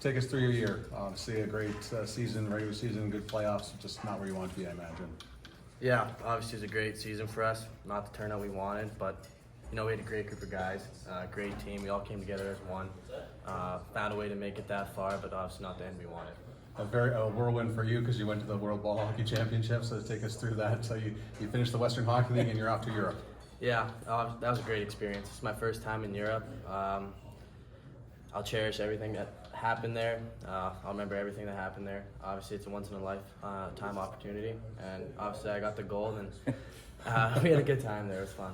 take us through your year. Obviously a great season, regular season, good playoffs, just not where you want to be, I imagine. Yeah, obviously it was a great season for us. Not the turnout we wanted, but we had a great group of guys, great team. We all came together as one. Found a way to make it that far, but obviously not the end we wanted. A whirlwind for you because you went to the World Ball Hockey Championships. So take us through that. So you finished the Western Hockey League and you're off to Europe. Yeah, that was a great experience. It's my first time in Europe. I'll cherish everything that happened there. I'll remember everything that happened there. Obviously, it's a once-in-a-lifetime opportunity, and obviously I got the gold, and we had a good time there. It was fun.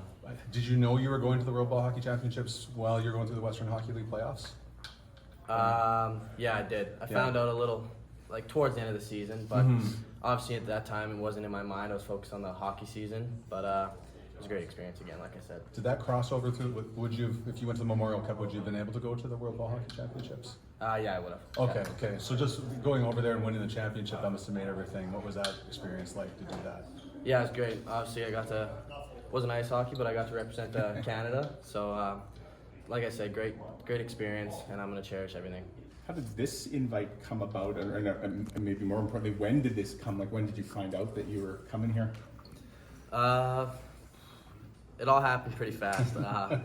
Did you know you were going to the World Ball Hockey Championships while you're going through the Western Hockey League playoffs? Yeah, I did. I found out a little, towards the end of the season, but obviously at that time it wasn't in my mind. I was focused on the hockey season, but it was a great experience again, like I said. Did that crossover through? Would you, if you went to the Memorial Cup, would you have been able to go to the World Ball Hockey Championships? Yeah, I would have. Okay. So just going over there and winning the championship, that must have made everything. What was that experience like to do that? Yeah, it was great. Obviously, wasn't ice hockey, but I got to represent Canada. So, like I said, great experience, and I'm gonna cherish everything. How did this invite come about, and maybe more importantly, when did this come? When did you find out that you were coming here? It all happened pretty fast. I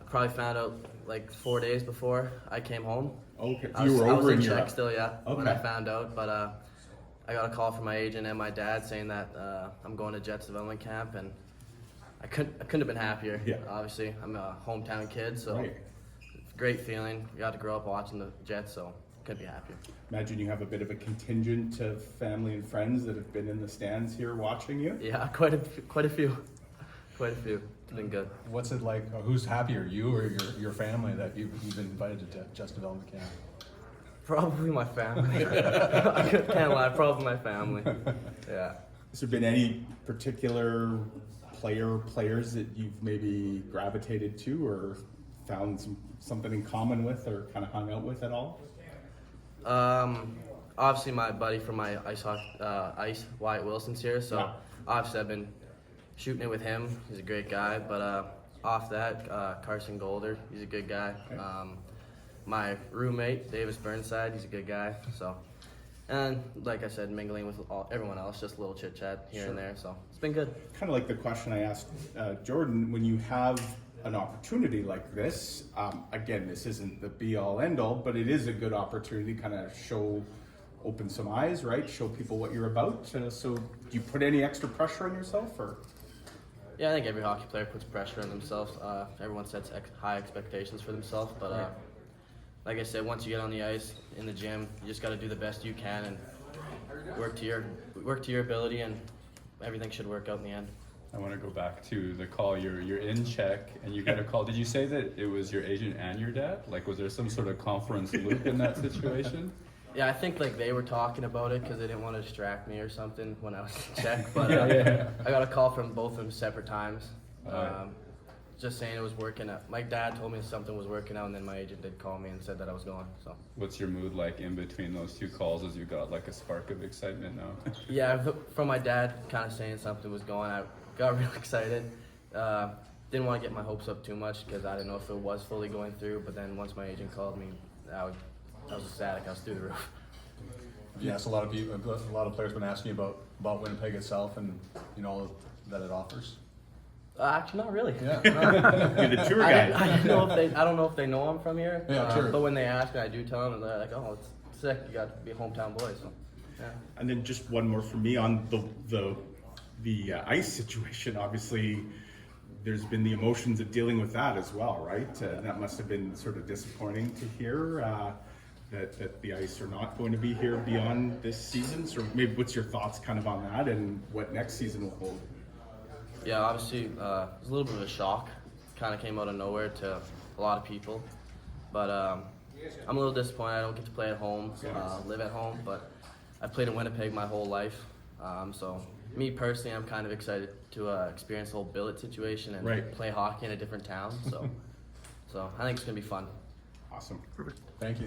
probably found out 4 days before I came home. Okay, I was in Czech still, yeah, when I found out. But I got a call from my agent and my dad saying that I'm going to Jets development camp, and I couldn't have been happier. Yeah. Obviously, I'm a hometown kid, so right. Great feeling. We got to grow up watching the Jets, so couldn't be happier. Imagine you have a bit of a contingent of family and friends that have been in the stands here watching you. Yeah, quite a few. It's been good. What's it like? Who's happier, you or your family, that you've been invited to Jets development camp? Probably my family. I can't lie. Probably my family. Yeah. Has there been any particular players that you've maybe gravitated to or found something in common with or kind of hung out with at all? Obviously my buddy from my ice, Wyatt Wilson's here, so Yeah. obviously I've been shooting it with him. He's a great guy, but off that, Carson Golder, he's a good guy. Okay. My roommate, Davis Burnside, he's a good guy. So, and like I said, mingling with everyone else, just a little chit chat here and there. So it's been good. Kind of like the question I asked Jordan, when you have an opportunity like this, again, this isn't the be-all, end-all, but it is a good opportunity to kind of open some eyes, right? Show people what you're about. So do you put any extra pressure on yourself, or? Yeah, I think every hockey player puts pressure on themselves. Everyone sets high expectations for themselves, but Right. like I said, once you get on the ice, in the gym, you just got to do the best you can and work to your ability, and everything should work out in the end. I want to go back to the call. You're in Czech and you get a call. Did you say that it was your agent and your dad? Was there some sort of conference loop in that situation? Yeah, I think they were talking about it because they didn't want to distract me or something when I was in Czech. But Yeah. I got a call from both of them separate times, Alright. just saying it was working out. My dad told me something was working out, and then my agent did call me and said that I was going. So. What's your mood like in between those two calls as you got a spark of excitement now? Yeah, from my dad kind of saying something was going, I got real excited. Didn't want to get my hopes up too much because I didn't know if it was fully going through. But then once my agent called me, I was ecstatic. I was through the roof. Yes, a lot of players have been asking you about Winnipeg itself and all that it offers. Actually, not really. Yeah. You're the tour guide. I don't know if they know I'm from here. Yeah, sure. But when they ask me, I do tell them, and they're like, "Oh, it's sick. You got to be a hometown boy." So, yeah. And then just one more for me on the ice situation. Obviously, there's been the emotions of dealing with that as well, right? That must have been sort of disappointing to hear that the ice are not going to be here beyond this season. So maybe what's your thoughts kind of on that and what next season will hold? Yeah, obviously, it was a little bit of a shock. Kind of came out of nowhere to a lot of people. But I'm a little disappointed. I don't get to play at home, live at home. But I've played in Winnipeg my whole life. So me personally, I'm kind of excited to experience the whole billet situation and Right. play hockey in a different town. So I think it's going to be fun. Awesome. Thank you.